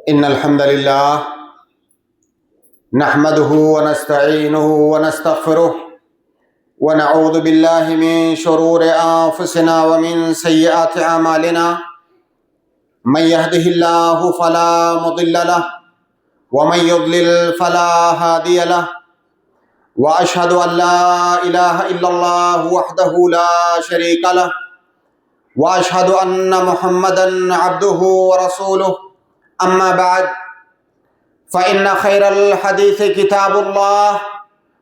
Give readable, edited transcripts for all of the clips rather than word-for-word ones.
إن الحمد لله نحمده ونستعينه ونستغفره ونعوذ بالله من شرور أنفسنا ومن سيئات أعمالنا. من يهده الله فلا مضل له ومن يضلل فلا هادي له، وأشهد أن لا إله إلا الله وحده لا شريك له، وأشهد أن محمدًا عبده ورسوله. أما بعد، فإن خير الحديث كتاب الله،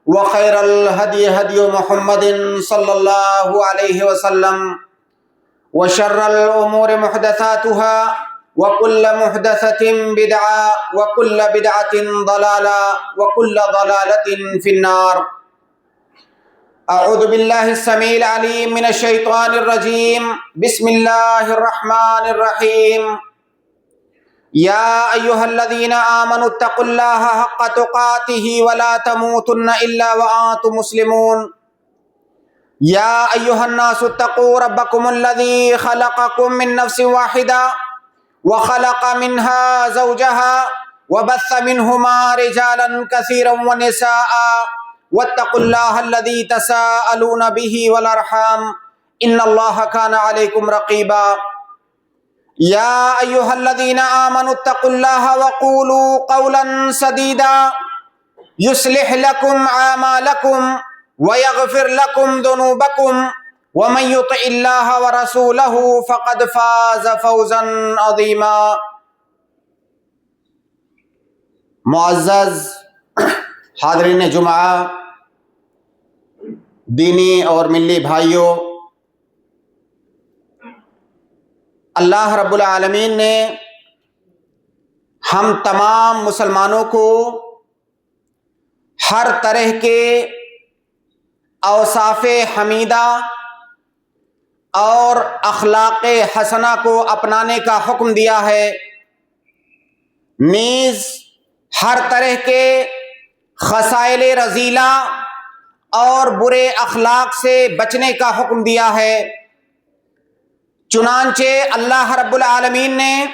وخير الهدي هدي محمد صلى الله عليه وسلم، وشر الأمور محدثاتها، وكل محدثة بدعة، وكل بدعة ضلالة، وكل ضلالة في النار. أعوذ بالله السميع العليم من الشيطان الرجيم. بسم الله الرحمن الرحيم. يا أيها الذين آمنوا اتقوا الله حق تقاته ولا تموتن إلا وأنتم مسلمون. يا أيها الناس اتقوا ربكم الذي خلقكم من نفس واحدة وخلق منها زوجها وبث منهما رجالا كثيرا ونساء، واتقوا الله الذي تساءلون به والأرحام إن الله كان عليكم رقيبا. يا أيها الذين آمنوا اتقوا الله وقولوا قولا سديدا يصلح لكم أعمالكم ويغفر لكم ذنوبكم، ومن يطع الله ورسوله فقد فاز فوزا عظيما. معزز حاضرین جمعہ، دینی اور ملی بھائیوں، اللہ رب العالمین نے ہم تمام مسلمانوں کو ہر طرح کے اوصاف حمیدہ اور اخلاق حسنہ کو اپنانے کا حکم دیا ہے، نیز ہر طرح کے خصائل رذیلہ اور برے اخلاق سے بچنے کا حکم دیا ہے۔ چنانچہ اللہ رب العالمین نے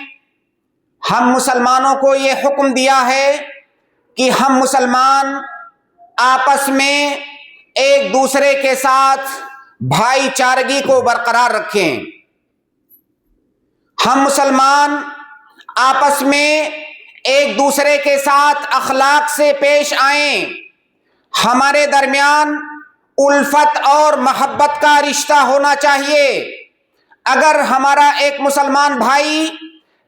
ہم مسلمانوں کو یہ حکم دیا ہے کہ ہم مسلمان آپس میں ایک دوسرے کے ساتھ بھائی چارگی کو برقرار رکھیں۔ ہم مسلمان آپس میں ایک دوسرے کے ساتھ اخلاق سے پیش آئیں۔ ہمارے درمیان الفت اور محبت کا رشتہ ہونا چاہیے۔ اگر ہمارا ایک مسلمان بھائی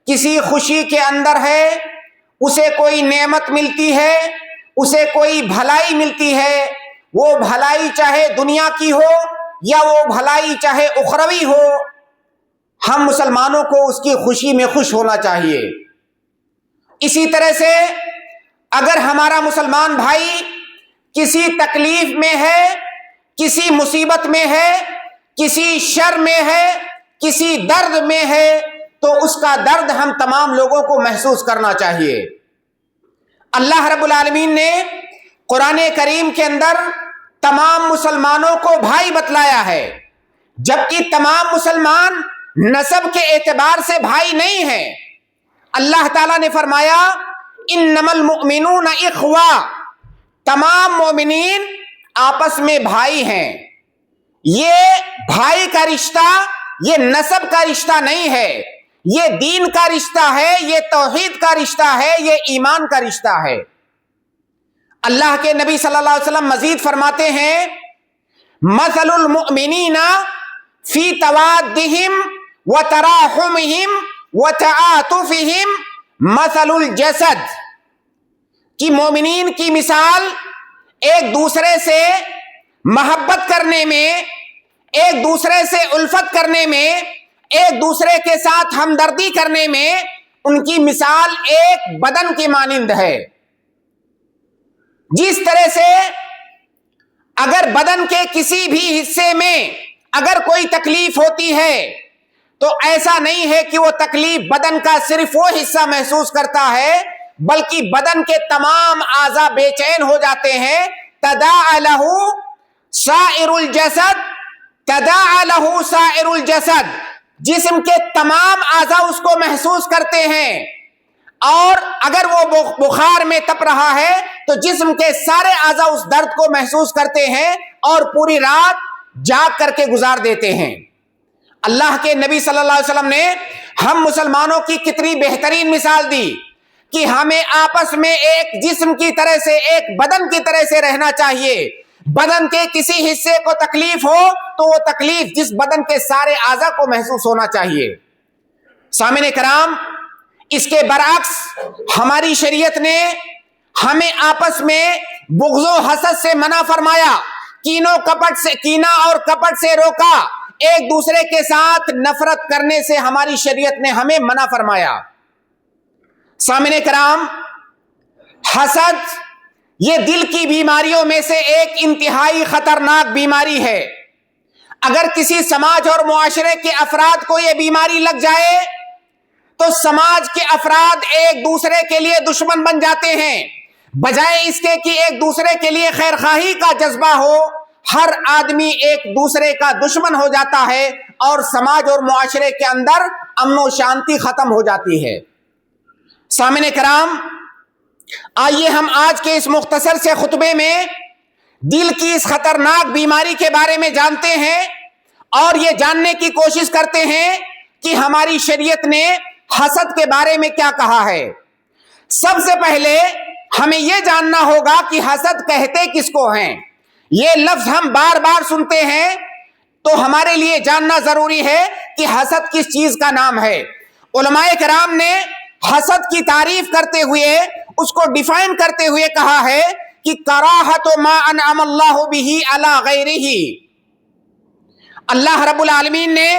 کسی خوشی کے اندر ہے، اسے کوئی نعمت ملتی ہے، اسے کوئی بھلائی ملتی ہے، وہ بھلائی چاہے دنیا کی ہو یا وہ بھلائی چاہے اخروی ہو، ہم مسلمانوں کو اس کی خوشی میں خوش ہونا چاہیے۔ اسی طرح سے اگر ہمارا مسلمان بھائی کسی تکلیف میں ہے، کسی مصیبت میں ہے، کسی شر میں ہے، کسی درد میں ہے، تو اس کا درد ہم تمام لوگوں کو محسوس کرنا چاہیے۔ اللہ رب العالمین نے قرآن کریم کے اندر تمام مسلمانوں کو بھائی بتلایا ہے، جبکہ تمام مسلمان نسب کے اعتبار سے بھائی نہیں ہیں۔ اللہ تعالیٰ نے فرمایا انما المؤمنون اخوہ، تمام مومنین آپس میں بھائی ہیں۔ یہ بھائی کا رشتہ یہ نسب کا رشتہ نہیں ہے، یہ دین کا رشتہ ہے، یہ توحید کا رشتہ ہے، یہ ایمان کا رشتہ ہے۔ اللہ کے نبی صلی اللہ علیہ وسلم مزید فرماتے ہیں مثل المؤمنین فی توادہم وتراحمہم وتعاطفہم مثل الجسد، کہ مومنین کی مثال ایک دوسرے سے محبت کرنے میں، ایک دوسرے سے الفت کرنے میں، ایک دوسرے کے ساتھ ہمدردی کرنے میں، ان کی مثال ایک بدن کی مانند ہے۔ جس طرح سے اگر بدن کے کسی بھی حصے میں اگر کوئی تکلیف ہوتی ہے تو ایسا نہیں ہے کہ وہ تکلیف بدن کا صرف وہ حصہ محسوس کرتا ہے، بلکہ بدن کے تمام اعضاء بے چین ہو جاتے ہیں۔ تداعی لہ سائر الجسد، تداعی لہ سائر الجسد، جسم کے تمام اعضاء اس کو محسوس کرتے ہیں۔ اور اگر وہ بخار میں تپ رہا ہے تو جسم کے سارے اعضاء اس درد کو محسوس کرتے ہیں اور پوری رات جاگ کر کے گزار دیتے ہیں۔ اللہ کے نبی صلی اللہ علیہ وسلم نے ہم مسلمانوں کی کتنی بہترین مثال دی کہ ہمیں آپس میں ایک جسم کی طرح سے، ایک بدن کی طرح سے رہنا چاہیے۔ بدن کے کسی حصے کو تکلیف ہو تو وہ تکلیف جس بدن کے سارے اعضاء کو محسوس ہونا چاہیے۔ سامعین کرام، اس کے برعکس ہماری شریعت نے ہمیں آپس میں بغض و حسد سے منع فرمایا، کینہ اور کپٹ سے روکا، ایک دوسرے کے ساتھ نفرت کرنے سے ہماری شریعت نے ہمیں منع فرمایا۔ سامعین کرام، حسد یہ دل کی بیماریوں میں سے ایک انتہائی خطرناک بیماری ہے۔ اگر کسی سماج اور معاشرے کے افراد کو یہ بیماری لگ جائے تو سماج کے افراد ایک دوسرے کے لیے دشمن بن جاتے ہیں، بجائے اس کے کہ ایک دوسرے کے لیے خیر خواہی کا جذبہ ہو، ہر آدمی ایک دوسرے کا دشمن ہو جاتا ہے اور سماج اور معاشرے کے اندر امن و شانتی ختم ہو جاتی ہے۔ سامعین کرام، آئیے ہم آج کے اس مختصر سے خطبے میں دل کی اس خطرناک بیماری کے بارے میں جانتے ہیں اور یہ جاننے کی کوشش کرتے ہیں کہ ہماری شریعت نے حسد کے بارے میں کیا کہا ہے۔ سب سے پہلے ہمیں یہ جاننا ہوگا کہ حسد کہتے کس کو ہیں۔ یہ لفظ ہم بار بار سنتے ہیں تو ہمارے لیے جاننا ضروری ہے کہ حسد کس چیز کا نام ہے۔ علماء کرام نے حسد کی تعریف کرتے ہوئے، اس کو ڈیفائن کرتے ہوئے کہا ہے کہ کراہت ما انعم اللہ بہ علی غیرہ۔ اللہ رب العالمین نے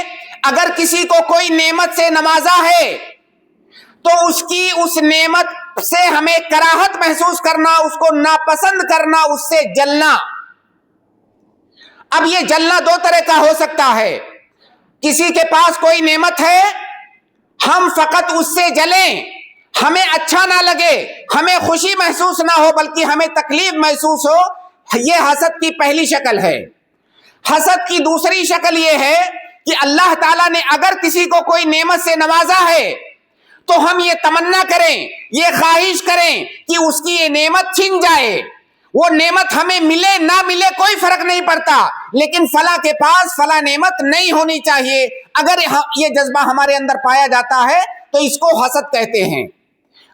اگر کسی کو کوئی نعمت سے نوازا ہے تو اس کی اس نعمت سے ہمیں کراہت محسوس کرنا، اس کو ناپسند کرنا، اس سے جلنا۔ اب یہ جلنا دو طرح کا ہو سکتا ہے۔ کسی کے پاس کوئی نعمت ہے، ہم فقط اس سے جلیں، ہمیں اچھا نہ لگے، ہمیں خوشی محسوس نہ ہو بلکہ ہمیں تکلیف محسوس ہو، یہ حسد کی پہلی شکل ہے۔ حسد کی دوسری شکل یہ ہے کہ اللہ تعالیٰ نے اگر کسی کو کوئی نعمت سے نوازا ہے تو ہم یہ تمنا کریں، یہ خواہش کریں کہ اس کی یہ نعمت چھن جائے۔ وہ نعمت ہمیں ملے نہ ملے کوئی فرق نہیں پڑتا، لیکن فلاں کے پاس فلاں نعمت نہیں ہونی چاہیے۔ اگر یہ جذبہ ہمارے اندر پایا جاتا ہے تو اس کو حسد کہتے ہیں۔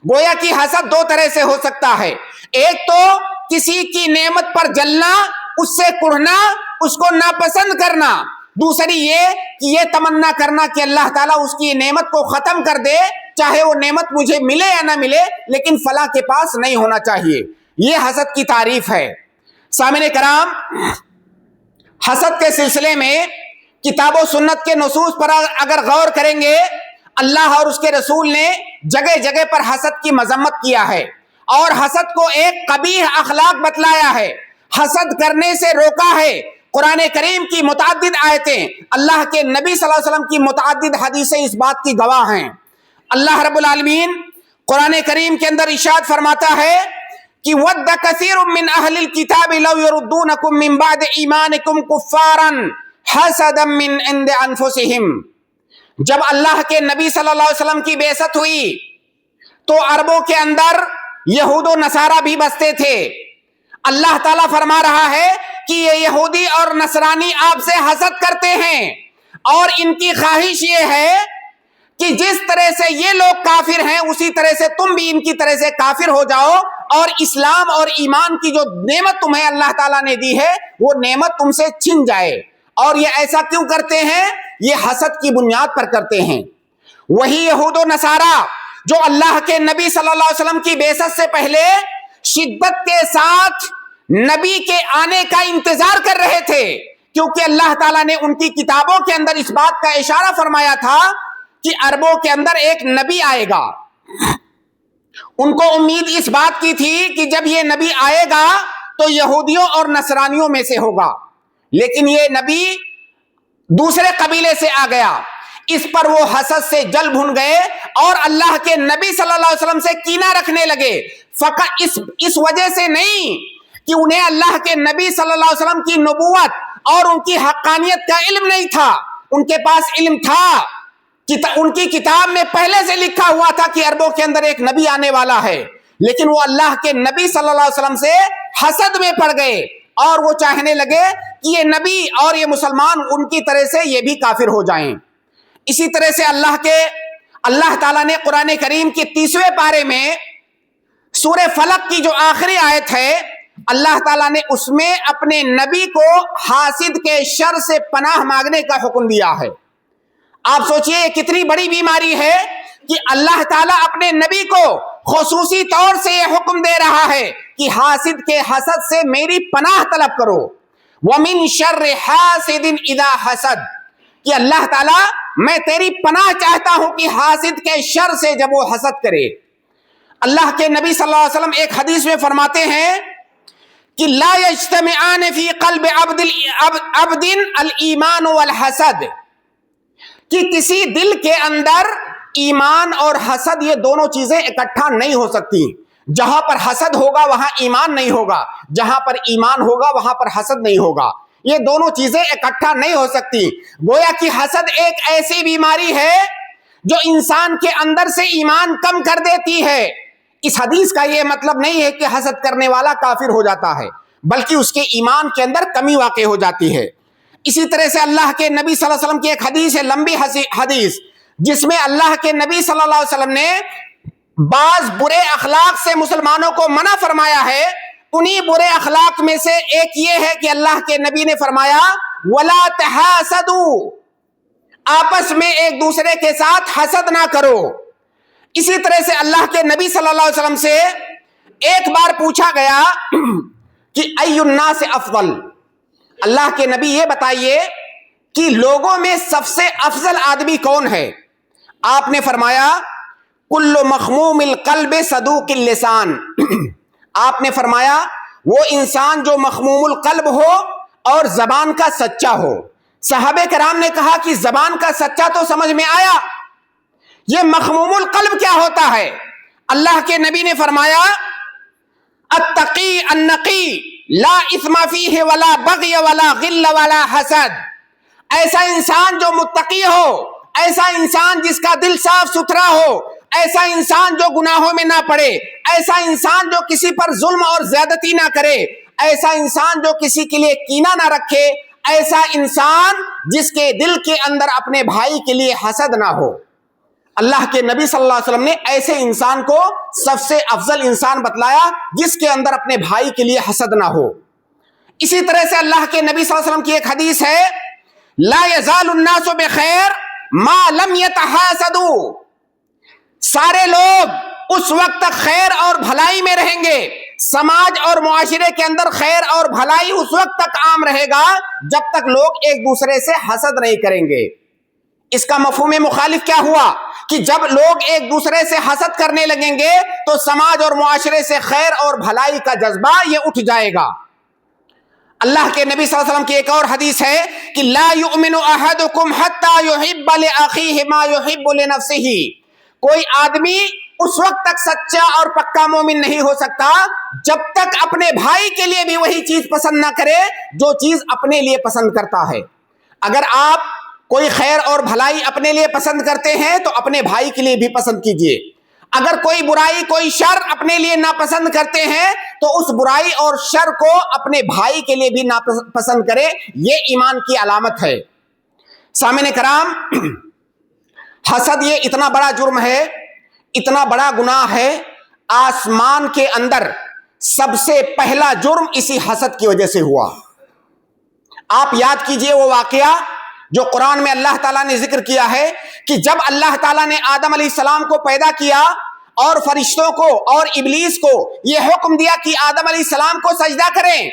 گویا کہ حسد دو طرح سے ہو سکتا ہے، ایک تو کسی کی نعمت پر جلنا، اس سے کڑھنا، اس کو ناپسند کرنا، دوسری یہ کہ یہ تمنا کرنا کہ اللہ تعالیٰ اس کی نعمت کو ختم کر دے، چاہے وہ نعمت مجھے ملے یا نہ ملے لیکن فلاں کے پاس نہیں ہونا چاہیے۔ یہ حسد کی تعریف ہے۔ سامعین کرام، حسد کے سلسلے میں کتاب و سنت کے نصوص پر اگر غور کریں گے، اللہ اور اس کے رسول نے جگہ جگہ پر حسد کی مذمت کیا ہے اور حسد کو ایک قبیح اخلاق بتلایا ہے، حسد کرنے سے روکا ہے۔ قرآن کریم کی متعدد آیتیں، اللہ کے نبی صلی اللہ علیہ وسلم کی متعدد حدیثیں اس بات کی گواہ ہیں۔ اللہ رب العالمین قرآن کریم کے اندر ارشاد فرماتا ہے کہ وَدَّ كَثِيرٌ مِّنْ أَهْلِ الْكِتَابِ لَوْ يُرُدُّونَكُم مِّن بَعْدِ إِيمَانِكُمْ كُفَّارًا حَسَدًا مِّنْ عِندِ أَنفُسِهِمْ۔ جب اللہ کے نبی صلی اللہ علیہ وسلم کی بعثت ہوئی تو عربوں کے اندر یہود و نصارہ بھی بستے تھے۔ اللہ تعالیٰ فرما رہا ہے کہ یہ یہودی اور نصرانی آپ سے حسد کرتے ہیں اور ان کی خواہش یہ ہے کہ جس طرح سے یہ لوگ کافر ہیں اسی طرح سے تم بھی ان کی طرح سے کافر ہو جاؤ اور اسلام اور ایمان کی جو نعمت تمہیں اللہ تعالیٰ نے دی ہے وہ نعمت تم سے چھن جائے۔ اور یہ ایسا کیوں کرتے ہیں؟ یہ حسد کی بنیاد پر کرتے ہیں۔ وہی یہود و نصارہ جو اللہ کے نبی صلی اللہ علیہ وسلم کی بعثت سے پہلے شدت کے ساتھ نبی کے آنے کا انتظار کر رہے تھے، کیونکہ اللہ تعالیٰ نے ان کی کتابوں کے اندر اس بات کا اشارہ فرمایا تھا کہ عربوں کے اندر ایک نبی آئے گا۔ ان کو امید اس بات کی تھی کہ جب یہ نبی آئے گا تو یہودیوں اور نصرانیوں میں سے ہوگا، لیکن یہ نبی دوسرے قبیلے سے آ گیا۔ اس پر وہ حسد سے جل بھن گئے اور اللہ کے نبی صلی اللہ علیہ وسلم سے کینہ رکھنے لگے۔ فقط اس وجہ سے نہیں کہ انہیں اللہ کے نبی صلی اللہ علیہ وسلم کی نبوت اور ان کی حقانیت کا علم نہیں تھا، ان کے پاس علم تھا، ان کی کتاب میں پہلے سے لکھا ہوا تھا کہ عربوں کے اندر ایک نبی آنے والا ہے، لیکن وہ اللہ کے نبی صلی اللہ علیہ وسلم سے حسد میں پڑ گئے اور وہ چاہنے لگے کہ یہ نبی اور یہ مسلمان ان کی طرح سے یہ بھی کافر ہو جائیں۔ اسی طرح سے اللہ تعالیٰ نے قرآن کریم کی 30ویں پارے میں سورہ فلق کی جو آخری آیت ہے، اللہ تعالیٰ نے اس میں اپنے نبی کو حاسد کے شر سے پناہ مانگنے کا حکم دیا ہے۔ آپ سوچئے یہ کتنی بڑی بیماری ہے کہ اللہ تعالیٰ اپنے نبی کو خصوصی طور سے یہ حکم دے رہا ہے کہ حاسد کے حسد سے میری پناہ طلب کرو۔ وَمِن شَرِّ حَاسِدٍ إِذَا حَسَدَ، کہ اللہ تعالیٰ میں تیری پناہ چاہتا ہوں کہ حاسد کے شر سے جب وہ حسد کرے۔ اللہ کے نبی صلی اللہ علیہ وسلم ایک حدیث میں فرماتے ہیں کہ لا یجتمعان فی قلب عبد الایمان والحسد، کہ کسی دل کے اندر ایمان اور حسد یہ دونوں چیزیں اکٹھا نہیں ہو سکتی۔ جہاں پر حسد ہوگا وہاں ایمان نہیں ہوگا، جہاں پر ایمان ہوگا وہاں پر حسد نہیں ہوگا، یہ دونوں چیزیں اکٹھا نہیں ہو سکتی۔ گویا کہ حسد ایک ایسی بیماری ہے جو انسان کے اندر سے ایمان کم کر دیتی ہے۔ اس حدیث کا یہ مطلب نہیں ہے کہ حسد کرنے والا کافر ہو جاتا ہے، بلکہ اس کے ایمان کے اندر کمی واقع ہو جاتی ہے۔ اسی طرح سے اللہ کے نبی صلی اللہ علیہ وسلم کی ایک حدیث ہے، لمبی حدیث، جس میں اللہ کے نبی صلی اللہ علیہ وسلم نے بعض برے اخلاق سے مسلمانوں کو منع فرمایا ہے۔ انہی برے اخلاق میں سے ایک یہ ہے کہ اللہ کے نبی نے فرمایا وَلَا تَحَاسَدُوا، آپس میں ایک دوسرے کے ساتھ حسد نہ کرو۔ اسی طرح سے اللہ کے نبی صلی اللہ علیہ وسلم سے ایک بار پوچھا گیا کہ اَيُّ النَّاسِ افضل، اللہ کے نبی یہ بتائیے کہ لوگوں میں سب سے افضل آدمی کون ہے؟ آپ نے فرمایا کل مخموم القلب صدوق اللسان، آپ نے فرمایا وہ انسان جو مخموم القلب ہو اور زبان کا سچا ہو۔ صحابہ کرام نے کہا کہ زبان کا سچا تو سمجھ میں آیا، یہ مخموم القلب کیا ہوتا ہے؟ اللہ کے نبی نے فرمایا التقی النقی لا اثم فیہ ولا بغی ولا غل ولا حسد، ایسا انسان جو متقی ہو، ایسا انسان جس کا دل صاف ستھرا ہو، ایسا انسان جو گناہوں میں نہ پڑے، ایسا انسان جو کسی پر ظلم اور زیادتی نہ کرے، ایسا انسان جو کسی کے لیے کینہ نہ رکھے، ایسا انسان جس کے دل کے اندر اپنے بھائی کے لیے حسد نہ ہو۔ اللہ کے نبی صلی اللہ علیہ وسلم نے ایسے انسان کو سب سے افضل انسان بتلایا جس کے اندر اپنے بھائی کے لیے حسد نہ ہو۔ اسی طرح سے اللہ کے نبی صلی اللہ علیہ وسلم کی ایک حدیث ہے لا یزال الناس بخیر ما لم یتحاسدوا، سارے لوگ اس وقت تک خیر اور بھلائی میں رہیں گے، سماج اور معاشرے کے اندر خیر اور بھلائی اس وقت تک عام رہے گا جب تک لوگ ایک دوسرے سے حسد نہیں کریں گے۔ اس کا مفہوم مخالف کیا ہوا کہ جب لوگ ایک دوسرے سے حسد کرنے لگیں گے تو سماج اور معاشرے سے خیر اور بھلائی کا جذبہ یہ اٹھ جائے گا۔ اللہ کے نبی صلی اللہ علیہ وسلم کی ایک اور حدیث ہے کہ لا یؤمن احدکم حتی یحب لاخیہ ما یحب لنفسہ، کوئی آدمی اس وقت تک سچا اور پکا مومن نہیں ہو سکتا جب تک اپنے بھائی کے لیے بھی وہی چیز پسند نہ کرے جو چیز اپنے لیے پسند کرتا ہے۔ اگر آپ کوئی خیر اور بھلائی اپنے لیے پسند کرتے ہیں تو اپنے بھائی کے لیے بھی پسند کیجئے۔ اگر کوئی برائی کوئی شر اپنے لیے ناپسند کرتے ہیں تو اس برائی اور شر کو اپنے بھائی کے لیے بھی ناپسند کرے، یہ ایمان کی علامت ہے۔ سامعین کرام، حسد یہ اتنا بڑا جرم ہے، اتنا بڑا گناہ ہے، آسمان کے اندر سب سے پہلا جرم اسی حسد کی وجہ سے ہوا۔ آپ یاد کیجئے وہ واقعہ جو قرآن میں اللہ تعالیٰ نے ذکر کیا ہے کہ جب اللہ تعالیٰ نے آدم علیہ السلام کو پیدا کیا اور فرشتوں کو اور ابلیس کو یہ حکم دیا کہ آدم علیہ السلام کو سجدہ کریں،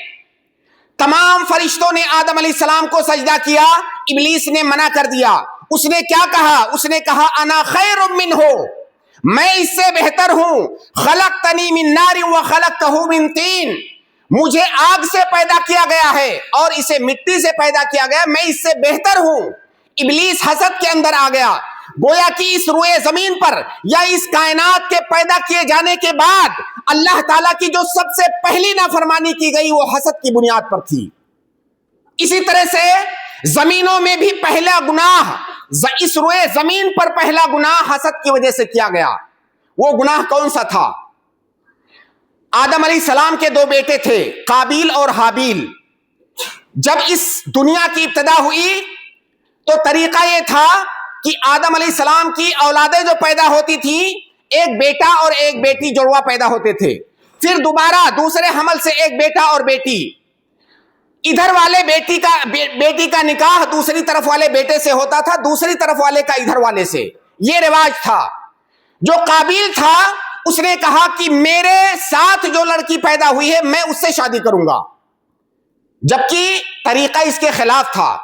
تمام فرشتوں نے آدم علیہ السلام کو سجدہ کیا، ابلیس نے منع کر دیا۔ اس نے کیا کہا؟ اس نے کہا انا خیر منہ، میں اس سے بہتر ہوں، خلقتنی من نار وخلقتہ من طین، مجھے آگ سے پیدا کیا گیا ہے اور اسے مٹی سے پیدا کیا گیا، میں اس سے بہتر ہوں۔ ابلیس حسد کے اندر آ گیا، گویا کہ اس روئے زمین پر یا اس کائنات کے پیدا کیے جانے کے بعد اللہ تعالیٰ کی جو سب سے پہلی نافرمانی کی گئی وہ حسد کی بنیاد پر تھی۔ اسی طرح سے زمینوں میں بھی پہلا گناہ اس روئے زمین پر پہلا گناہ حسد کی وجہ سے کیا گیا۔ وہ گناہ کون سا تھا؟ آدم علیہ السلام کے دو بیٹے تھے، قابیل اور حابیل۔ جب اس دنیا کی ابتدا ہوئی تو طریقہ یہ تھا کہ آدم علیہ السلام کی اولادیں جو پیدا ہوتی تھی، ایک بیٹا اور ایک بیٹی جڑوا پیدا ہوتے تھے، پھر دوبارہ دوسرے حمل سے ایک بیٹا اور بیٹی، ادھر والے بیٹی کا نکاح دوسری طرف والے بیٹے سے ہوتا تھا، دوسری طرف والے کا ادھر والے سے، یہ رواج تھا۔ جو قابیل تھا اس نے کہا کہ میرے ساتھ جو لڑکی پیدا ہوئی ہے میں اس سے شادی کروں گا، جبکہ طریقہ اس کے خلاف تھا۔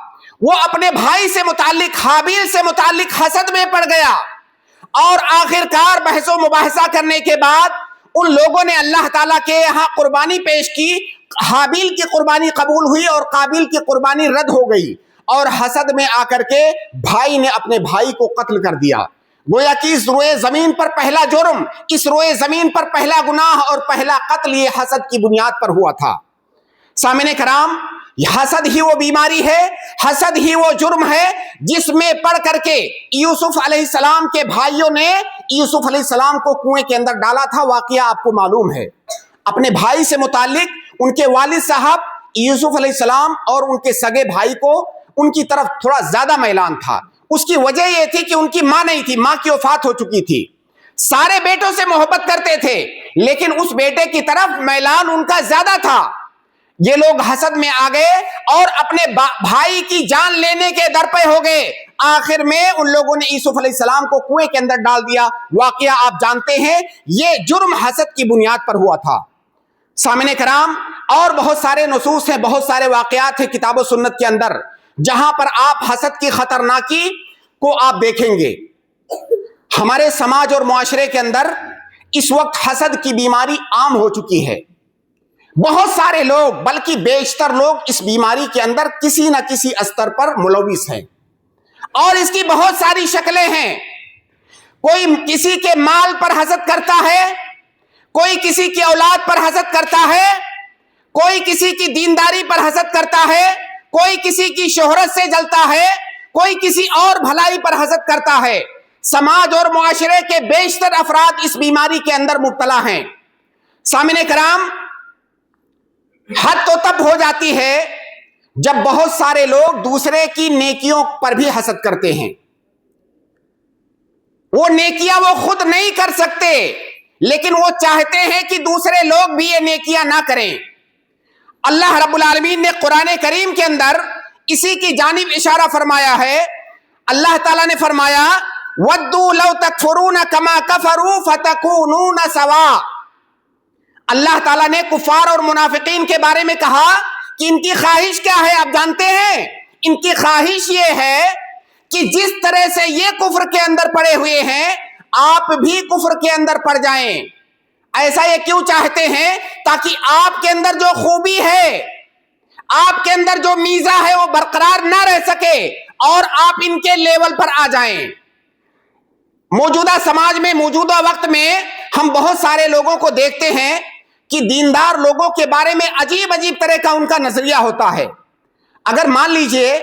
وہ اپنے بھائی سے متعلق، حابیل سے متعلق حسد میں پڑ گیا، اور آخر کار بحث و مباحثہ کرنے کے بعد ان لوگوں نے اللہ تعالیٰ کے یہاں قربانی پیش کی، حابیل کی قربانی قبول ہوئی اور قابیل کی قربانی رد ہو گئی، اور حسد میں آ کر کے بھائی نے اپنے بھائی کو قتل کر دیا۔ گویا کہ اس روئے زمین پر پہلا جرم، اس روئے زمین پر پہلا گناہ اور پہلا قتل یہ حسد کی بنیاد پر ہوا تھا۔ سامعین کرام، حسد ہی وہ بیماری ہے، حسد ہی وہ جرم ہے جس میں پڑ کر کے یوسف علیہ السلام کے بھائیوں نے یوسف علیہ السلام کو کنویں کے اندر ڈالا تھا۔ واقعہ آپ کو معلوم ہے۔ اپنے بھائی سے متعلق ان کے والد صاحب یوسف علیہ السلام اور ان کے سگے بھائی کو ان کی طرف تھوڑا زیادہ میلان تھا۔ اس کی وجہ یہ تھی کہ ان کی ماں نہیں تھی، ماں کی وفات ہو چکی تھی۔ سارے بیٹوں سے محبت کرتے تھے لیکن اس بیٹے کی طرف میلان ان کا زیادہ تھا۔ یہ لوگ حسد میں آ گئے اور اپنے بھائی کی جان لینے کے در پہ ہو گئے۔ آخر میں ان لوگوں نے یوسف علیہ السلام کو کنویں کے اندر ڈال دیا۔ واقعہ آپ جانتے ہیں، یہ جرم حسد کی بنیاد پر ہوا تھا۔ سامعین کرام، اور بہت سارے نصوص ہیں، بہت سارے واقعات ہیں کتاب و سنت کے اندر جہاں پر آپ حسد کی خطرناکی کو آپ دیکھیں گے۔ ہمارے سماج اور معاشرے کے اندر اس وقت حسد کی بیماری عام ہو چکی ہے۔ بہت سارے لوگ، بلکہ بیشتر لوگ اس بیماری کے اندر کسی نہ کسی استر پر ملوث ہیں، اور اس کی بہت ساری شکلیں ہیں۔ کوئی کسی کے مال پر حسد کرتا ہے، کوئی کسی کی اولاد پر حسد کرتا ہے، کوئی کسی کی دینداری پر حسد کرتا ہے، کوئی کسی کی شہرت سے جلتا ہے، کوئی کسی اور بھلائی پر حسد کرتا ہے۔ سماج اور معاشرے کے بیشتر افراد اس بیماری کے اندر مبتلا ہیں۔ سامعین کرام، حد تو تب ہو جاتی ہے جب بہت سارے لوگ دوسرے کی نیکیوں پر بھی حسد کرتے ہیں۔ وہ نیکیاں وہ خود نہیں کر سکتے لیکن وہ چاہتے ہیں کہ دوسرے لوگ بھی یہ نیکیاں نہ کریں۔ اللہ رب العالمین نے قرآن کریم کے اندر اسی کی جانب اشارہ فرمایا ہے۔ اللہ تعالیٰ نے فرمایا وَدُّوا لَوْ تَكْفُرُونَ كَمَا كَفَرُوا فَتَكُونُونَ سَوَاءً۔ اللہ تعالیٰ نے کفار اور منافقین کے بارے میں کہا کہ ان کی خواہش کیا ہے، آپ جانتے ہیں؟ ان کی خواہش یہ ہے کہ جس طرح سے یہ کفر کے اندر پڑے ہوئے ہیں آپ بھی کفر کے اندر پڑ جائیں۔ ایسا یہ کیوں چاہتے ہیں؟ تاکہ آپ کے اندر جو خوبی ہے، آپ کے اندر جو میزہ ہے وہ برقرار نہ رہ سکے اور آپ ان کے لیول پر آ جائیں۔ موجودہ سماج میں، موجودہ وقت میں ہم بہت سارے لوگوں کو دیکھتے ہیں کہ دیندار لوگوں کے بارے میں عجیب عجیب طرح کا ان کا نظریہ ہوتا ہے۔ اگر مان لیجئے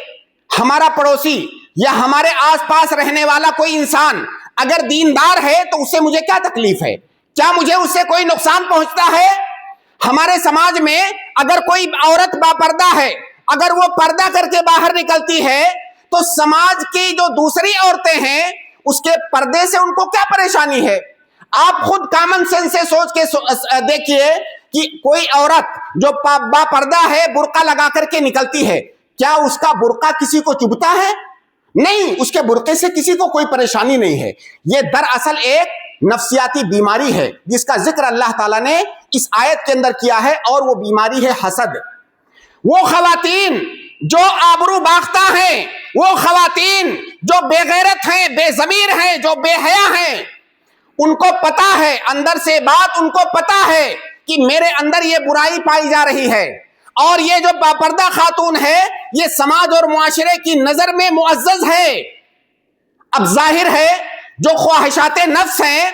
ہمارا پڑوسی یا ہمارے آس پاس رہنے والا کوئی انسان اگر دیندار ہے تو اس سے مجھے کیا تکلیف ہے؟ کیا مجھے اس سے کوئی نقصان پہنچتا ہے؟ ہمارے سماج میں اگر کوئی عورت با پردہ ہے، اگر وہ پردہ کر کے باہر نکلتی ہے تو سماج کی جو دوسری عورتیں ہیں اس کے پردے سے ان کو کیا پریشانی ہے؟ آپ خود کامن سینس سے سوچ کے دیکھیے کہ کوئی عورت جو با پردہ ہے، برقع لگا کر کے نکلتی ہے، کیا اس کا برقع کسی کو چبھتا ہے؟ نہیں، اس کے برقعے سے کسی کو کوئی پریشانی نہیں ہے۔ یہ دراصل ایک نفسیاتی بیماری ہے جس کا ذکر اللہ تعالیٰ نے اس آیت کے اندر کیا ہے، اور وہ بیماری ہے حسد۔ وہ خواتین جو آبرو باختہ ہیں، وہ خواتین جو بے غیرت ہیں، بے ضمیر ہیں، جو بے حیا ہیں، ان کو پتا ہے، اندر سے بات ان کو پتا ہے کہ میرے اندر یہ برائی پائی جا رہی ہے، اور یہ جو باپردہ خاتون ہے یہ سماج اور معاشرے کی نظر میں معزز ہے۔ اب ظاہر ہے جو خواہشات نفس ہیں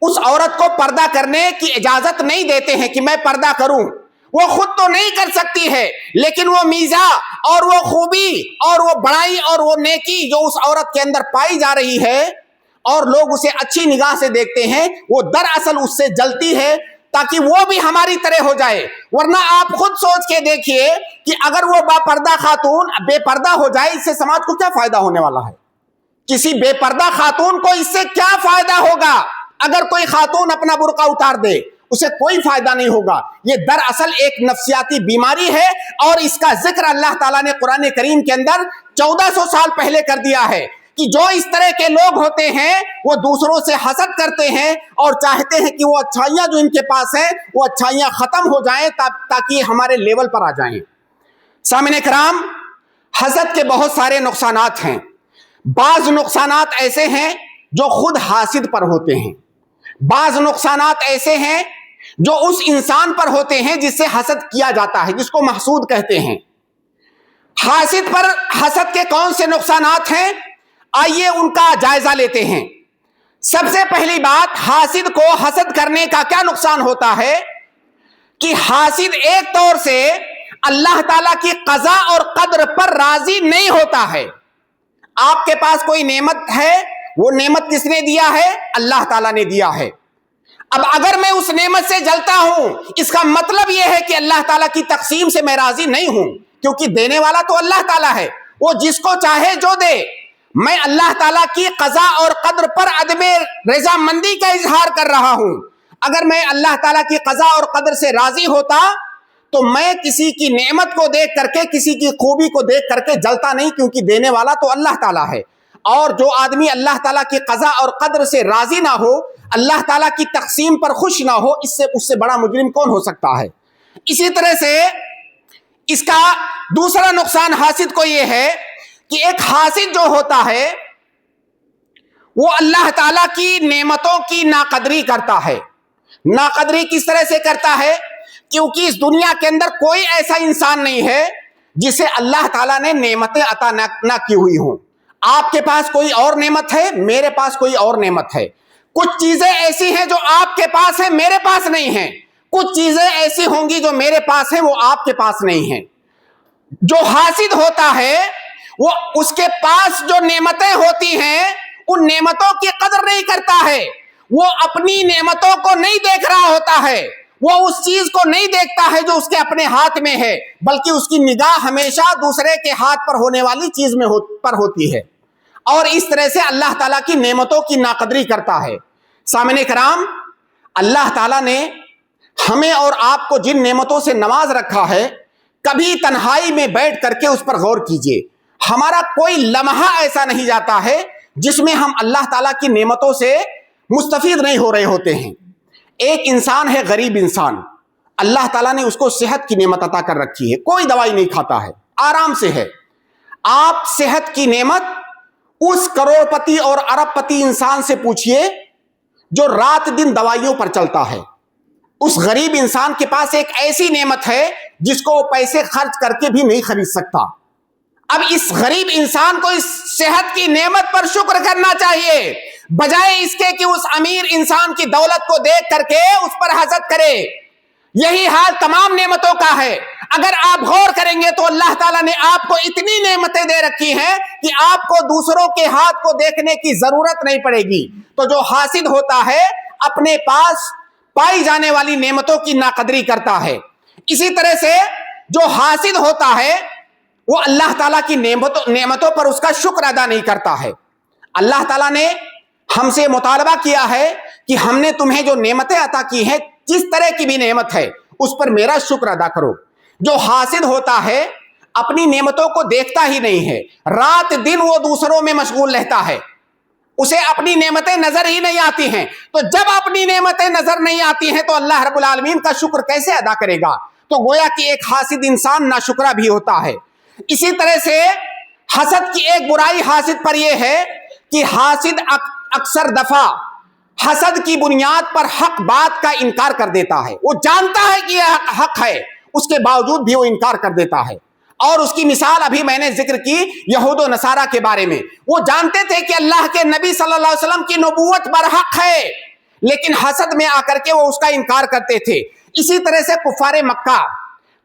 اس عورت کو پردہ کرنے کی اجازت نہیں دیتے ہیں کہ میں پردہ کروں، وہ خود تو نہیں کر سکتی ہے، لیکن وہ میزہ اور وہ خوبی اور وہ بڑائی اور وہ نیکی جو اس عورت کے اندر پائی جا رہی ہے اور لوگ اسے اچھی نگاہ سے دیکھتے ہیں، وہ دراصل اس سے جلتی ہے تاکہ وہ بھی ہماری طرح ہو جائے۔ ورنہ آپ خود سوچ کے دیکھیے کہ اگر وہ با پردہ خاتون بے پردہ ہو جائے، اس سے سماج کو کیا فائدہ ہونے والا ہے؟ کسی بے پردہ خاتون کو اس سے کیا فائدہ ہوگا؟ اگر کوئی خاتون اپنا برقع اتار دے اسے کوئی فائدہ نہیں ہوگا۔ یہ دراصل ایک نفسیاتی بیماری ہے، اور اس کا ذکر اللہ تعالیٰ نے قرآن کریم کے اندر 1400 سال پہلے کر دیا ہے کہ جو اس طرح کے لوگ ہوتے ہیں وہ دوسروں سے حسد کرتے ہیں اور چاہتے ہیں کہ وہ اچھائیاں جو ان کے پاس ہیں وہ اچھائیاں ختم ہو جائیں تاکہ ہمارے لیول پر آ جائیں۔ سامعین کرام، حسد کے بہت سارے نقصانات ہیں۔ بعض نقصانات ایسے ہیں جو خود حاسد پر ہوتے ہیں، بعض نقصانات ایسے ہیں جو اس انسان پر ہوتے ہیں جس سے حسد کیا جاتا ہے، جس کو محسود کہتے ہیں۔ حاسد پر حسد کے کون سے نقصانات ہیں؟ آئیے ان کا جائزہ لیتے ہیں۔ سب سے پہلی بات، حاسد کو حسد کرنے کا کیا نقصان ہوتا ہے کہ حاسد ایک طور سے اللہ تعالیٰ کی قضا اور قدر پر راضی نہیں ہوتا ہے۔ آپ کے پاس کوئی نعمت ہے، وہ نعمت کس نے دیا ہے؟ اللہ تعالیٰ نے دیا ہے۔ اب اگر میں اس نعمت سے جلتا ہوں، اس کا مطلب یہ ہے کہ اللہ تعالیٰ کی تقسیم سے میں راضی نہیں ہوں، کیونکہ دینے والا تو اللہ تعالیٰ ہے، وہ جس کو چاہے جو دے۔ میں اللہ تعالیٰ کی قضا اور قدر پر عدم رضامندی کا اظہار کر رہا ہوں۔ اگر میں اللہ تعالیٰ کی قضا اور قدر سے راضی ہوتا تو میں کسی کی نعمت کو دیکھ کر کے، کسی کی خوبی کو دیکھ کر کے جلتا نہیں، کیونکہ دینے والا تو اللہ تعالیٰ ہے۔ اور جو آدمی اللہ تعالیٰ کی قضا اور قدر سے راضی نہ ہو، اللہ تعالیٰ کی تقسیم پر خوش نہ ہو، اس سے بڑا مجرم کون ہو سکتا ہے؟ اسی طرح سے اس کا دوسرا نقصان حاسد کو یہ ہے کہ ایک حاسد جو ہوتا ہے وہ اللہ تعالیٰ کی نعمتوں کی ناقدری کرتا ہے۔ ناقدری کس طرح سے کرتا ہے؟ کیونکہ اس دنیا کے اندر کوئی ایسا انسان نہیں ہے جسے اللہ تعالیٰ نے نعمتیں عطا نہ کی ہوئی ہوں۔ آپ کے پاس کوئی اور نعمت ہے، میرے پاس کوئی اور نعمت ہے۔ کچھ چیزیں ایسی ہیں جو آپ کے پاس ہیں، میرے پاس نہیں ہیں۔ کچھ چیزیں ایسی ہوں گی جو میرے پاس ہیں، وہ آپ کے پاس نہیں ہیں۔ جو حاسد ہوتا ہے وہ اس کے پاس جو نعمتیں ہوتی ہیں ان نعمتوں کی قدر نہیں کرتا ہے، وہ اپنی نعمتوں کو نہیں دیکھ رہا ہوتا ہے، وہ اس چیز کو نہیں دیکھتا ہے جو اس کے اپنے ہاتھ میں ہے، بلکہ اس کی نگاہ ہمیشہ دوسرے کے ہاتھ پر ہونے والی چیز پر ہوتی ہے، اور اس طرح سے اللہ تعالیٰ کی نعمتوں کی ناقدری کرتا ہے۔ سامعین کرام، اللہ تعالیٰ نے ہمیں اور آپ کو جن نعمتوں سے نواز رکھا ہے، کبھی تنہائی میں بیٹھ کر کے اس پر غور کیجئے۔ ہمارا کوئی لمحہ ایسا نہیں جاتا ہے جس میں ہم اللہ تعالیٰ کی نعمتوں سے مستفید نہیں ہو رہے ہوتے ہیں۔ ایک انسان ہے، غریب انسان، اللہ تعالیٰ نے اس کو صحت کی نعمت عطا کر رکھی ہے، کوئی دوائی نہیں کھاتا ہے، آرام سے ہے۔ آپ صحت کی نعمت اس کروڑ پتی اور ارب پتی انسان سے پوچھئے جو رات دن دوائیوں پر چلتا ہے۔ اس غریب انسان کے پاس ایک ایسی نعمت ہے جس کو وہ پیسے خرچ کر کے بھی نہیں خرید سکتا۔ اب اس غریب انسان کو اس صحت کی نعمت پر شکر کرنا چاہیے، بجائے اس کے کہ اس امیر انسان کی دولت کو دیکھ کر کے اس پر حسد کرے۔ یہی حال تمام نعمتوں کا ہے۔ اگر آپ غور کریں گے تو اللہ تعالیٰ نے آپ کو اتنی نعمتیں دے رکھی ہیں کہ آپ کو دوسروں کے ہاتھ کو دیکھنے کی ضرورت نہیں پڑے گی۔ تو جو حاسد ہوتا ہے اپنے پاس پائی جانے والی نعمتوں کی ناقدری کرتا ہے۔ اسی طرح سے جو حاسد ہوتا ہے وہ اللہ تعالیٰ کی نعمتوں پر اس کا شکر ادا نہیں کرتا ہے۔ اللہ تعالیٰ نے ہم سے مطالبہ کیا ہے کہ ہم نے تمہیں جو نعمتیں عطا کی ہیں، جس طرح کی بھی نعمت ہے، اس پر میرا شکر ادا کرو۔ جو حاسد ہوتا ہے اپنی نعمتوں کو دیکھتا ہی نہیں ہے، رات دن وہ دوسروں میں مشغول رہتا ہے، اسے اپنی نعمتیں نظر ہی نہیں آتی ہیں۔ تو جب اپنی نعمتیں نظر نہیں آتی ہیں تو اللہ رب العالمین کا شکر کیسے ادا کرے گا؟ تو گویا کہ ایک حاسد انسان ناشکرا بھی ہوتا ہے۔ اسی طرح سے حسد کی ایک برائی حاسد پر یہ ہے کہ حاسد اکثر دفعہ حسد کی بنیاد پر حق بات کا انکار کر دیتا ہے۔ وہ جانتا ہے کہ یہ حق ہے، اس کے باوجود بھی وہ انکار کر دیتا ہے۔ اور اس کی مثال ابھی میں نے ذکر کی یہود و نصارہ کے بارے میں۔ وہ جانتے تھے کہ اللہ کے نبی صلی اللہ علیہ وسلم کی نبوت برحق ہے، لیکن حسد میں آ کر کے وہ اس کا انکار کرتے تھے۔ اسی طرح سے کفار مکہ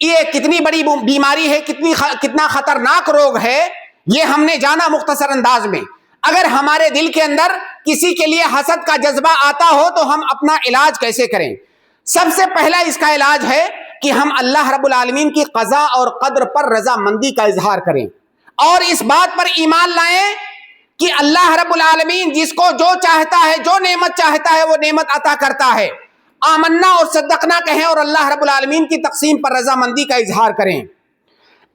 یہ کتنی بڑی بیماری ہے، کتنا خطرناک روگ ہے، یہ ہم نے جانا مختصر انداز میں۔ اگر ہمارے دل کے اندر کسی کے لیے حسد کا جذبہ آتا ہو تو ہم اپنا علاج کیسے کریں؟ سب سے پہلا اس کا علاج ہے کہ ہم اللہ رب العالمین کی قضا اور قدر پر رضامندی کا اظہار کریں اور اس بات پر ایمان لائیں کہ اللہ رب العالمین جس کو جو چاہتا ہے، جو نعمت چاہتا ہے، وہ نعمت عطا کرتا ہے۔ آمنا اور صدقنا کہیں اور اللہ رب العالمین کی تقسیم پر رضامندی کا اظہار کریں۔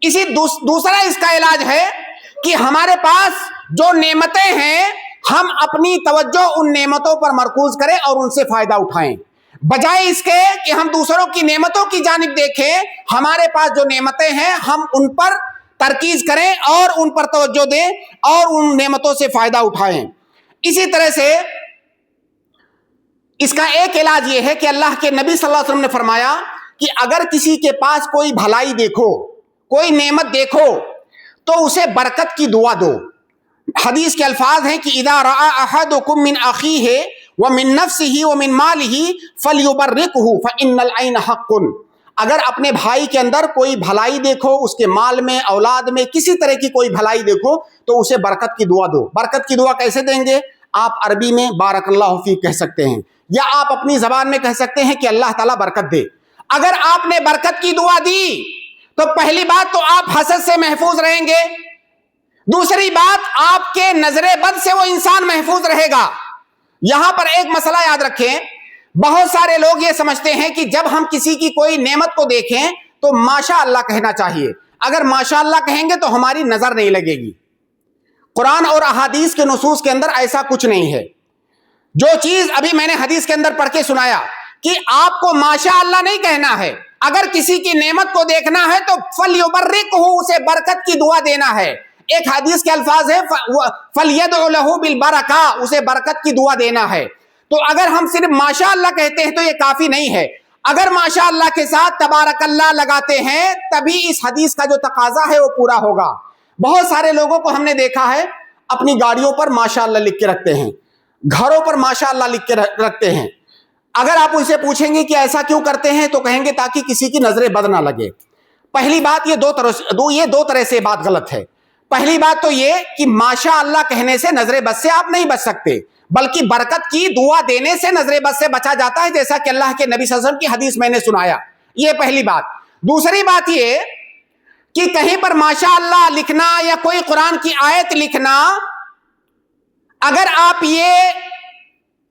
دوسرا اس کا علاج ہے کہ ہمارے پاس جو نعمتیں ہیں ہم اپنی توجہ ان نعمتوں پر مرکوز کریں اور ان سے فائدہ اٹھائیں، بجائے اس کے کہ ہم دوسروں کی نعمتوں کی جانب دیکھیں۔ ہمارے پاس جو نعمتیں ہیں ہم ان پر ترکیز کریں اور ان پر توجہ دیں اور ان نعمتوں سے فائدہ اٹھائیں۔ اسی طرح سے اس کا ایک علاج یہ ہے کہ اللہ کے نبی صلی اللہ علیہ وسلم نے فرمایا کہ اگر کسی کے پاس کوئی بھلائی دیکھو، کوئی نعمت دیکھو تو اسے برکت کی دعا دو۔ حدیث کے الفاظ ہیں کہ اذا رأى احدكم من اخیہ ومن نفسہ ومن مالہ فلیبرکہ فإن العین حق۔ اگر اپنے بھائی کے اندر کوئی بھلائی دیکھو، اس کے مال میں، اولاد میں، کسی طرح کی کوئی بھلائی دیکھو تو اسے برکت کی دعا دو۔ برکت کی دعا کیسے دیں گے؟ آپ عربی میں بارک اللہ فیک کہہ سکتے ہیں، یا آپ اپنی زبان میں کہہ سکتے ہیں کہ اللہ تعالیٰ برکت دے۔ اگر آپ نے برکت کی دعا دی تو پہلی بات تو آپ حسد سے محفوظ رہیں گے، دوسری بات آپ کے نظر بد سے وہ انسان محفوظ رہے گا۔ یہاں پر ایک مسئلہ یاد رکھیں، بہت سارے لوگ یہ سمجھتے ہیں کہ جب ہم کسی کی کوئی نعمت کو دیکھیں تو ماشاء اللہ کہنا چاہیے، اگر ماشاء اللہ کہیں گے تو ہماری نظر نہیں لگے گی۔ قرآن اور احادیث کے نصوص کے اندر ایسا کچھ نہیں ہے۔ جو چیز ابھی میں نے حدیث کے اندر پڑھ کے سنایا کہ آپ کو ماشاء اللہ نہیں کہنا ہے، اگر کسی کی نعمت کو دیکھنا ہے تو فلیبرکہ، اسے برکت کی دعا دینا ہے۔ ایک حدیث کے الفاظ ہے فلیدع لہ بالبرکہ، اسے برکت کی دعا دینا ہے۔ تو اگر ہم صرف ماشاء اللہ کہتے ہیں تو یہ کافی نہیں ہے، اگر ماشاء اللہ کے ساتھ تبارک اللہ لگاتے ہیں تبھی اس حدیث کا جو تقاضا ہے وہ پورا ہوگا۔ بہت سارے لوگوں کو ہم نے دیکھا ہے اپنی گاڑیوں پر ماشاء اللہ لکھ کے رکھتے ہیں، گھروں پر ماشاء اللہ لکھ کے رکھتے ہیں۔ اگر آپ ان سے پوچھیں گے کہ ایسا کیوں کرتے ہیں تو کہیں گے تاکہ کسی کی نظر بد نہ لگے۔ پہلی بات یہ دو طرح سے بات غلط ہے۔ پہلی بات تو یہ کہ ماشاء اللہ کہنے سے نظر بد سے آپ نہیں بچ سکتے، بلکہ برکت کی دعا دینے سے نظر بد سے بچا جاتا ہے، جیسا کہ اللہ کے نبی صلی اللہ علیہ وسلم کی حدیث میں نے سنایا۔ یہ پہلی بات۔ دوسری بات یہ کہ کہیں پر ماشاء اللہ لکھنا یا کوئی قرآن کی آیت لکھنا، اگر آپ یہ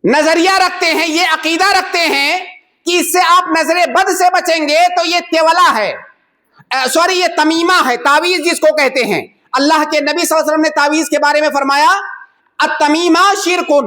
نظریہ رکھتے ہیں، یہ عقیدہ رکھتے ہیں کہ اس سے آپ نظر بد سے بچیں گے تو یہ تیولا ہے، یہ تمیمہ ہے، تعویذ جس کو کہتے ہیں۔ اللہ کے نبی صلی اللہ علیہ وسلم نے تعویذ کے بارے میں فرمایا التمیمہ شرکن،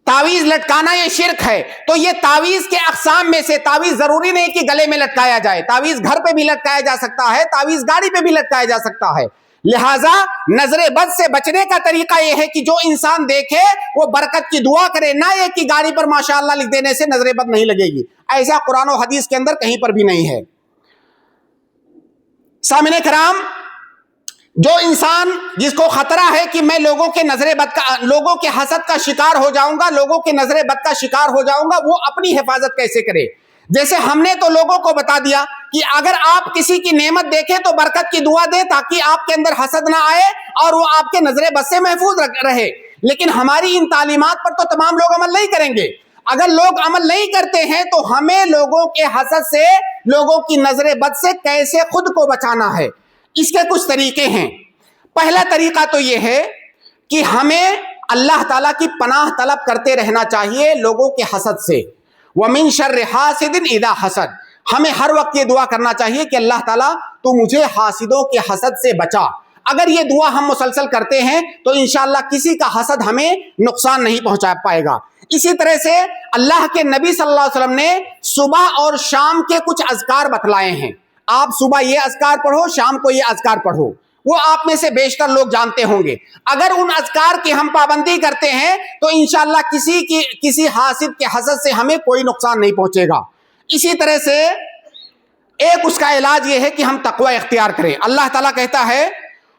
تعویذ لٹکانا یہ شرک ہے۔ تو یہ تعویذ کے اقسام میں سے، تعویذ ضروری نہیں کہ گلے میں لٹکایا جائے، تعویذ گھر پہ بھی لٹکایا جا سکتا ہے، تعویذ گاڑی پہ بھی لٹکایا جا سکتا ہے۔ لہٰذا نظر بد سے بچنے کا طریقہ یہ ہے کہ جو انسان دیکھے وہ برکت کی دعا کرے، نہ یہ کہ گاڑی پر ماشاء اللہ لکھ دینے سے نظر بد نہیں لگے گی۔ ایسا قرآن و حدیث کے اندر کہیں پر بھی نہیں ہے۔ سامعین کرام، جو انسان جس کو خطرہ ہے کہ میں لوگوں کے لوگوں کے حسد کا شکار ہو جاؤں گا، لوگوں کے نظر بد کا شکار ہو جاؤں گا، وہ اپنی حفاظت کیسے کرے؟ جیسے ہم نے تو لوگوں کو بتا دیا کہ اگر آپ کسی کی نعمت دیکھیں تو برکت کی دعا دیں تاکہ آپ کے اندر حسد نہ آئے اور وہ آپ کے نظر بد سے محفوظ رہے۔ لیکن ہماری ان تعلیمات پر تو تمام لوگ عمل نہیں کریں گے۔ اگر لوگ عمل نہیں کرتے ہیں تو ہمیں لوگوں کے حسد سے، لوگوں کی نظر بد سے کیسے خود کو بچانا ہے؟ اس کے کچھ طریقے ہیں۔ پہلا طریقہ تو یہ ہے کہ ہمیں اللہ تعالیٰ کی پناہ طلب کرتے رہنا چاہیے لوگوں کے حسد سے۔ وَمِن شَرِّ حَاسِدٍ إِذَا حَسَدَ، ہمیں ہر وقت یہ دعا کرنا چاہیے کہ اللہ تعالیٰ تو مجھے حاسدوں کے حسد سے بچا۔ اگر یہ دعا ہم مسلسل کرتے ہیں تو انشاءاللہ کسی کا حسد ہمیں نقصان نہیں پہنچا پائے گا۔ اسی طرح سے اللہ کے نبی صلی اللہ علیہ وسلم نے صبح اور شام کے کچھ اذکار بتلائے ہیں۔ آپ صبح یہ اذکار پڑھو، شام کو یہ اذکار پڑھو، وہ آپ میں سے بیشتر لوگ جانتے ہوں گے۔ اگر ان اذکار کی ہم پابندی کرتے ہیں تو انشاءاللہ کسی حاسد کے حسد سے ہمیں کوئی نقصان نہیں پہنچے گا۔ اسی طرح سے ایک اس کا علاج یہ ہے کہ ہم تقوی اختیار کریں۔ اللہ تعالیٰ کہتا ہے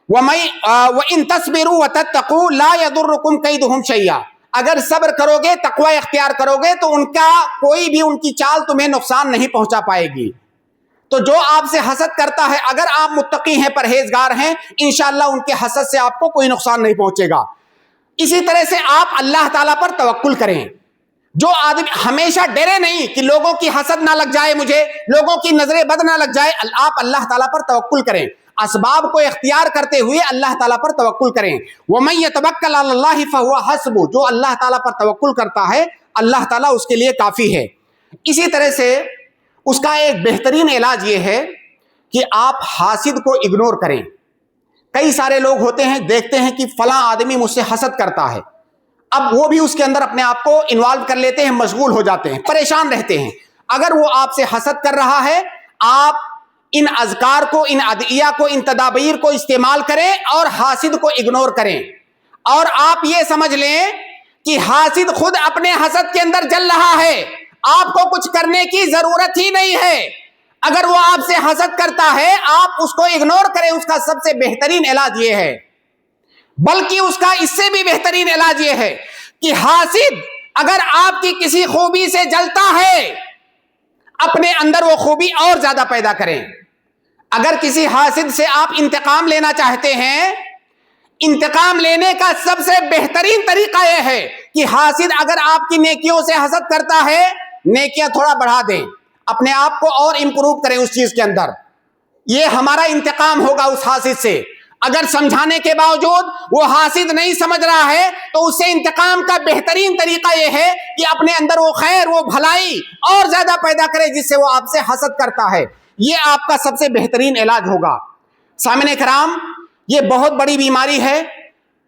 وَإِن تَصْبِرُوا وَتَتَّقُوا لَا يَضُرُّكُمْ كَيْدُهُمْ شَيْئًا، اگر صبر کرو گے، تقوی اختیار کرو گے تو ان کی چال تمہیں نقصان نہیں پہنچا پائے گی۔ تو جو آپ سے حسد کرتا ہے اگر آپ متقی ہیں پرہیزگار ہیں انشاءاللہ ان کے حسد سے آپ کو کوئی نقصان نہیں پہنچے گا۔ اسی طرح سے آپ اللہ تعالیٰ پر توکل کریں۔ جو آدمی ہمیشہ ڈرے نہیں کہ لوگوں کی حسد نہ لگ جائے، مجھے لوگوں کی نظریں بد نہ لگ جائے، آپ اللہ تعالیٰ پر توکل کریں، اسباب کو اختیار کرتے ہوئے اللہ تعالیٰ پر توکل کریں۔ وَمَن يَتَوَكَّلْ عَلَى اللَّهِ فَهُوَ حَسْبُهُ، جو اللہ تعالیٰ پر توکل کرتا ہے اللہ تعالیٰ اس کے لیے کافی ہے۔ اسی طرح سے اس کا ایک بہترین علاج یہ ہے کہ آپ حاسد کو اگنور کریں۔ کئی سارے لوگ ہوتے ہیں دیکھتے ہیں کہ فلاں آدمی مجھ سے حسد کرتا ہے، اب وہ بھی اس کے اندر اپنے آپ کو انوالو کر لیتے ہیں، مشغول ہو جاتے ہیں، پریشان رہتے ہیں۔ اگر وہ آپ سے حسد کر رہا ہے آپ ان اذکار کو، ان ادعیہ کو، ان تدابیر کو استعمال کریں اور حاسد کو اگنور کریں۔ اور آپ یہ سمجھ لیں کہ حاسد خود اپنے حسد کے اندر جل رہا ہے، آپ کو کچھ کرنے کی ضرورت ہی نہیں ہے۔ اگر وہ آپ سے حسد کرتا ہے آپ اس کو اگنور کریں، اس کا سب سے بہترین علاج یہ ہے۔ بلکہ اس کا اس سے بھی بہترین علاج یہ ہے کہ حاسد اگر آپ کی کسی خوبی سے جلتا ہے اپنے اندر وہ خوبی اور زیادہ پیدا کریں۔ اگر کسی حاسد سے آپ انتقام لینا چاہتے ہیں، انتقام لینے کا سب سے بہترین طریقہ یہ ہے کہ حاسد اگر آپ کی نیکیوں سے حسد کرتا ہے نیکیاں تھوڑا بڑھا دیں، اپنے آپ کو اور امپروو کریں اس چیز کے اندر۔ یہ ہمارا انتقام ہوگا اس حاسد سے۔ اگر سمجھانے کے باوجود وہ حاسد نہیں سمجھ رہا ہے تو اس سے انتقام کا بہترین طریقہ یہ ہے کہ اپنے اندر وہ خیر، وہ بھلائی اور زیادہ پیدا کرے جس سے وہ آپ سے حسد کرتا ہے۔ یہ آپ کا سب سے بہترین علاج ہوگا۔ سامعین کرام، یہ بہت بڑی بیماری ہے۔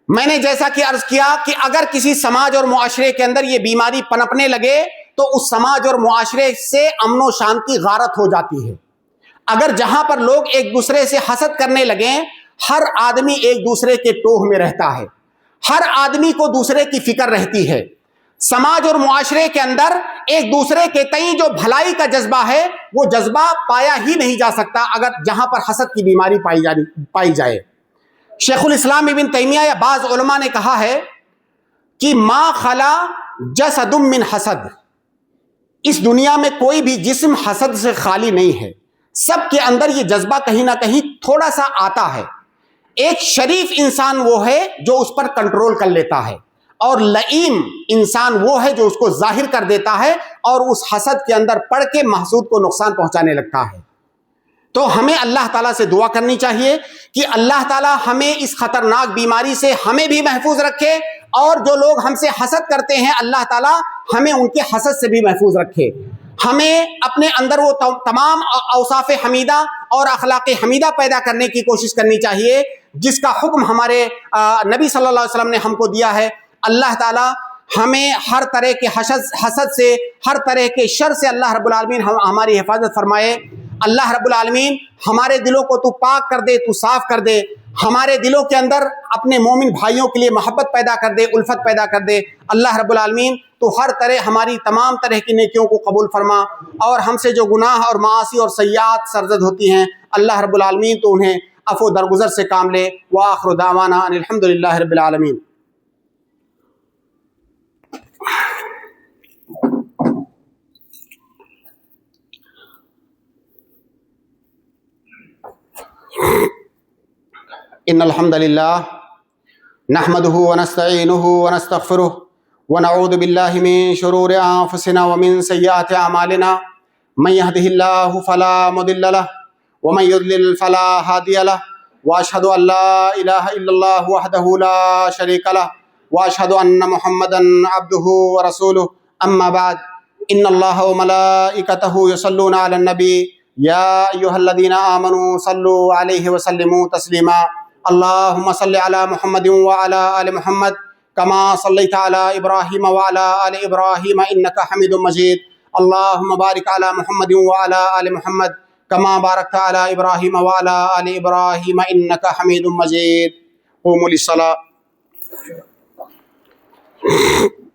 میں نے جیسا کہ عرض کیا کہ اگر کسی سماج اور معاشرے کے اندر یہ بیماری پنپنے لگے تو اس سماج اور معاشرے سے امن و شانتی غارت ہو جاتی ہے۔ اگر جہاں پر لوگ ایک دوسرے سے حسد کرنے لگیں، ہر آدمی ایک دوسرے کے ٹوہ میں رہتا ہے، ہر آدمی کو دوسرے کی فکر رہتی ہے۔ سماج اور معاشرے کے اندر ایک دوسرے کے تئیں جو بھلائی کا جذبہ ہے وہ جذبہ پایا ہی نہیں جا سکتا اگر جہاں پر حسد کی بیماری پائی جائے۔ شیخ الاسلام ابن تیمیہ یا بعض علماء نے کہا ہے کہ ما خلا جسد من حسد، اس دنیا میں کوئی بھی جسم حسد سے خالی نہیں ہے، سب کے اندر یہ جذبہ کہیں نہ کہیں تھوڑا سا آتا ہے۔ ایک شریف انسان وہ ہے جو اس پر کنٹرول کر لیتا ہے، اور لئیم انسان وہ ہے جو اس کو ظاہر کر دیتا ہے اور اس حسد کے اندر پڑ کے محسود کو نقصان پہنچانے لگتا ہے۔ تو ہمیں اللہ تعالیٰ سے دعا کرنی چاہیے کہ اللہ تعالیٰ ہمیں اس خطرناک بیماری سے ہمیں بھی محفوظ رکھے، اور جو لوگ ہم سے حسد کرتے ہیں اللہ تعالیٰ ہمیں ان کے حسد سے بھی محفوظ رکھے۔ ہمیں اپنے اندر وہ تمام اوصاف حمیدہ اور اخلاق حمیدہ پیدا کرنے کی کوشش کرنی چاہیے جس کا حکم ہمارے نبی صلی اللہ علیہ وسلم نے ہم کو دیا ہے۔ اللہ تعالیٰ ہمیں ہر طرح کے حسد سے، ہر طرح کے شر سے اللہ رب العالمین ہماری حفاظت فرمائے۔ اللہ رب العالمین ہمارے دلوں کو تو پاک کر دے، تو صاف کر دے، ہمارے دلوں کے اندر اپنے مومن بھائیوں کے لیے محبت پیدا کر دے، الفت پیدا کر دے۔ اللہ رب العالمین تو ہر طرح ہماری تمام طرح کی نیکیوں کو قبول فرما، اور ہم سے جو گناہ اور معاصی اور سیئات سرزد ہوتی ہیں اللہ رب العالمین تو انہیں عفو درگزر سے کام لے۔ وآخر دعوانا ان الحمدللہ رب العالمین۔ ان الحمد للہ نحمده ونستعینه ونستغفره ونعوذ باللہ من شرور انفسنا ومن سیئات اعمالنا، من يهده الله فلا مضل له ومن يضلل فلا هادي له، واشهد ان لا اله الا الله وحده لا شريك له، واشهد ان محمدا عبده ورسوله۔ اما بعد، ان الله وملائكته يصلون على النبي يا ايها الذين امنوا صلوا عليه وسلموا تسليما۔ اللهم صل على محمد وعلى آل محمد كما صليت على إبراهيم وعلى آل إبراهيم إنك حميد مجيد۔ اللهم بارك على محمد وعلى آل محمد كما باركت على إبراهيم وعلى آل إبراهيم إنك حميد مجيد۔ قوموا للصلاة۔